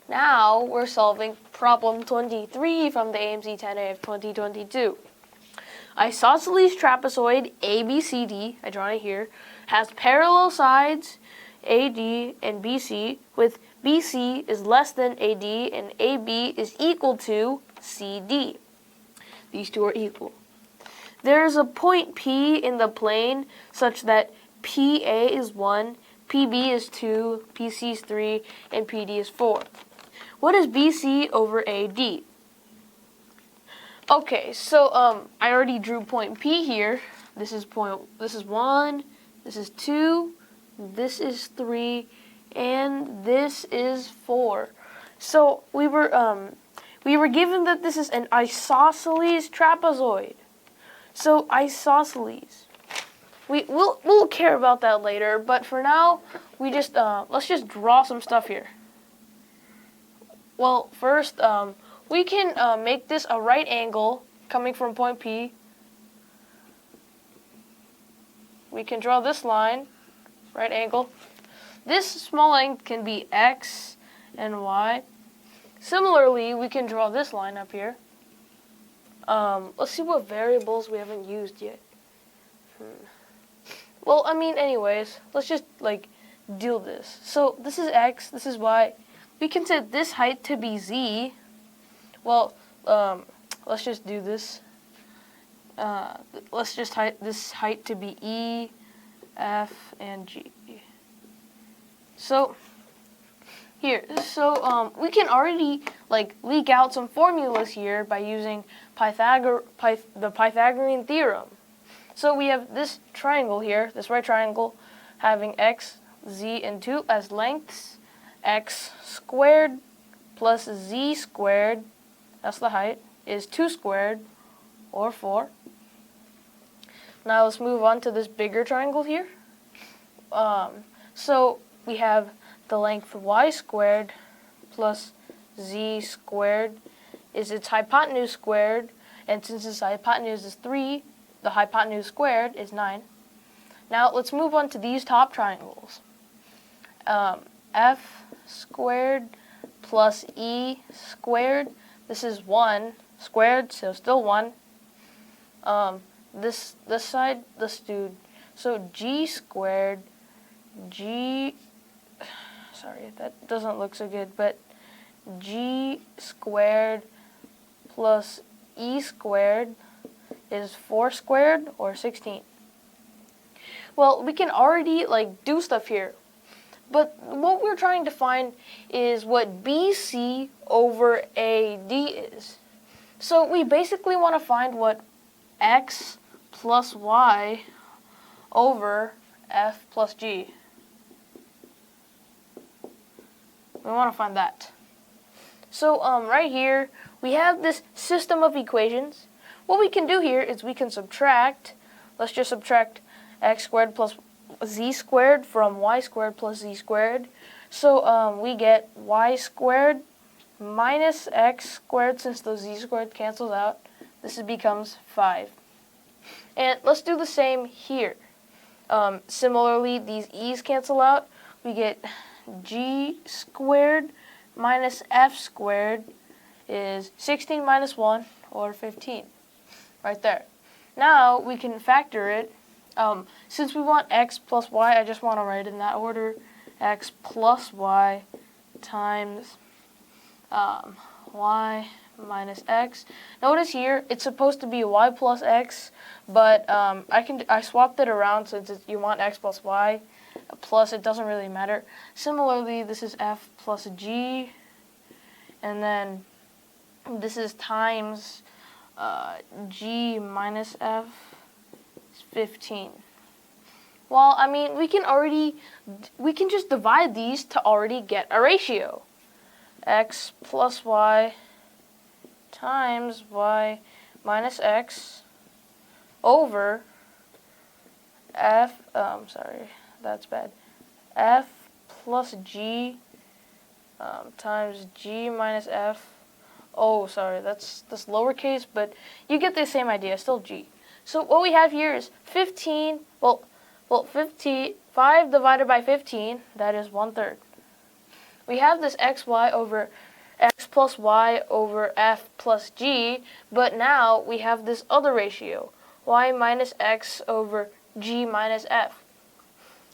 Now we're solving problem 23 from the AMC 10A of 2022. Isosceles trapezoid ABCD, I draw it here, has parallel sides AD and BC, with BC is less than AD and AB is equal to CD. These two are equal. There is a point P in the plane such that PA is 1, PB is 2, PC is 3, and PD is 4. What is BC over AD? Okay, so I already drew point P here. This is 1, this is 2, this is 3, and this is 4. So we were given that this is an isosceles trapezoid. So isosceles. We'll care about that later, but for now, let's just draw some stuff here. Well, first, we can make this a right angle coming from point P. We can draw this line, right angle. This small length can be X and Y. Similarly, we can draw this line up here. Let's see what variables we haven't used yet. Well, anyways, let's just, do this. So this is X, this is Y. We can set this height to be Z. Well, let's just do this. Let's just this height to be E, F, and G. So here, we can already leak out some formulas here by using the Pythagorean theorem. So we have this triangle here, this right triangle, having X, Z, and 2 as lengths. X squared plus Z squared, that's the height, is 2 squared, or 4. Now let's move on to this bigger triangle here. So we have the length Y squared plus Z squared is its hypotenuse squared, and since its hypotenuse is 3, the hypotenuse squared is 9. Now let's move on to these top triangles. F squared plus E squared, this is 1 squared, so still 1. This side, let's do, so G squared, sorry, that doesn't look so good, but G squared plus E squared is 4 squared, or 16. Well, we can already do stuff here, but what we're trying to find is what BC over AD is. So we basically want to find what X plus Y over F plus G. We want to find that. So right here, we have this system of equations. What we can do here is we can subtract. Let's just subtract X squared plus Z squared from Y squared plus Z squared. So we get Y squared minus X squared, since the Z squared cancels out. This becomes 5. And let's do the same here. Similarly, these E's cancel out. We get G squared minus F squared is 16 minus 1, or 15. Right there. Now we can factor it. Since we want X plus Y, I just want to write in that order. X plus Y times Y minus X. Notice here, it's supposed to be Y plus X, but I swapped it around since you want X plus Y. Plus, it doesn't really matter. Similarly, this is F plus G, and then this is times G minus F is 15. Well, we can just divide these to already get a ratio. X plus Y times Y minus X over F, sorry, that's bad. F plus G times G minus F. Oh, sorry, that's lowercase, but you get the same idea, still G. So what we have here is 15, 5 divided by 15, that is 1/3. we have this xy over x plus y over f plus g, but now we have this other ratio, y minus x over g minus f.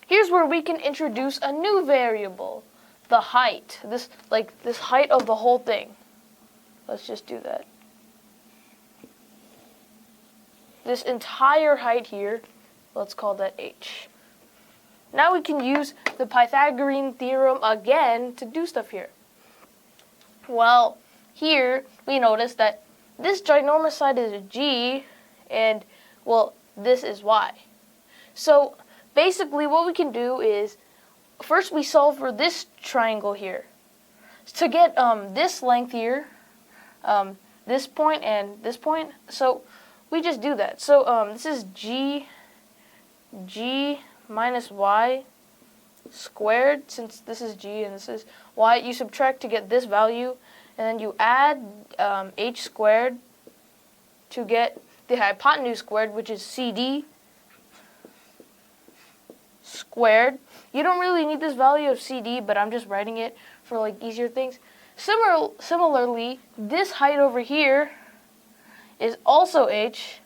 Here's where we can introduce a new variable, the height. This height of the whole thing. Let's just do that. This entire height here, let's call that h. Now we can use the Pythagorean theorem again to do stuff here. Well, here we notice that this ginormous side is a g, and, well, this is y. So basically what we can do is, first we solve for this triangle here. To get this length here, this point and this point, so we just do that. So this is g minus y squared, since this is g and this is y. You subtract to get this value, and then you add h squared to get the hypotenuse squared, which is CD squared. You don't really need this value of CD, but I'm just writing it for like easier things. Similarly, this height over here is also h.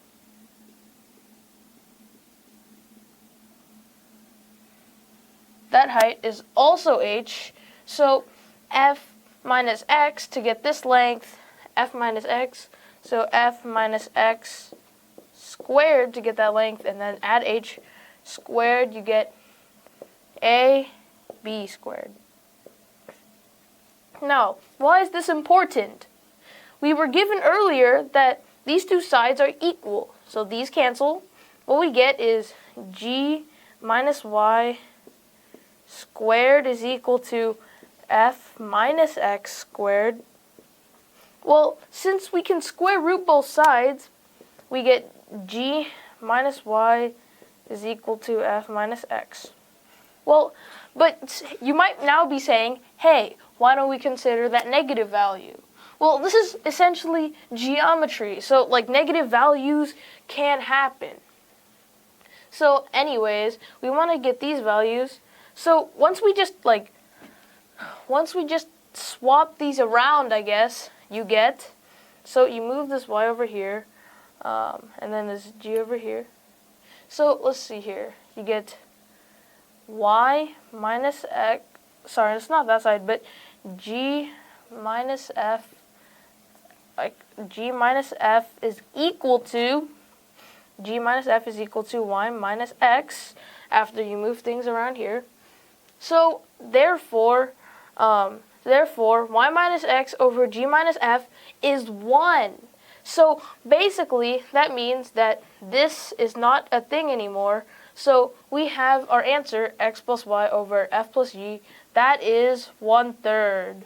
That height is also h. So f minus x to get this length, f minus x. So f minus x squared to get that length, and then add h squared, you get ab squared. Now, why is this important? We were given earlier that these two sides are equal. So these cancel. What we get is g minus y squared is equal to f minus x squared. Well, since we can square root both sides, we get g minus y is equal to f minus x. Well, but you might now be saying, hey, why don't we consider that negative value? Well, this is essentially geometry, so like negative values can happen. So anyways, we want to get these values. So once we just swap these around, I guess, you get, so you move this y over here, and then this g over here. So let's see here. You get y minus x, sorry, it's not that side, but g minus f, g minus f is equal to y minus x after you move things around here. So therefore y minus x over g minus f is 1. So basically that means that this is not a thing anymore. So we have our answer, x plus y over f plus g. That is 1/3.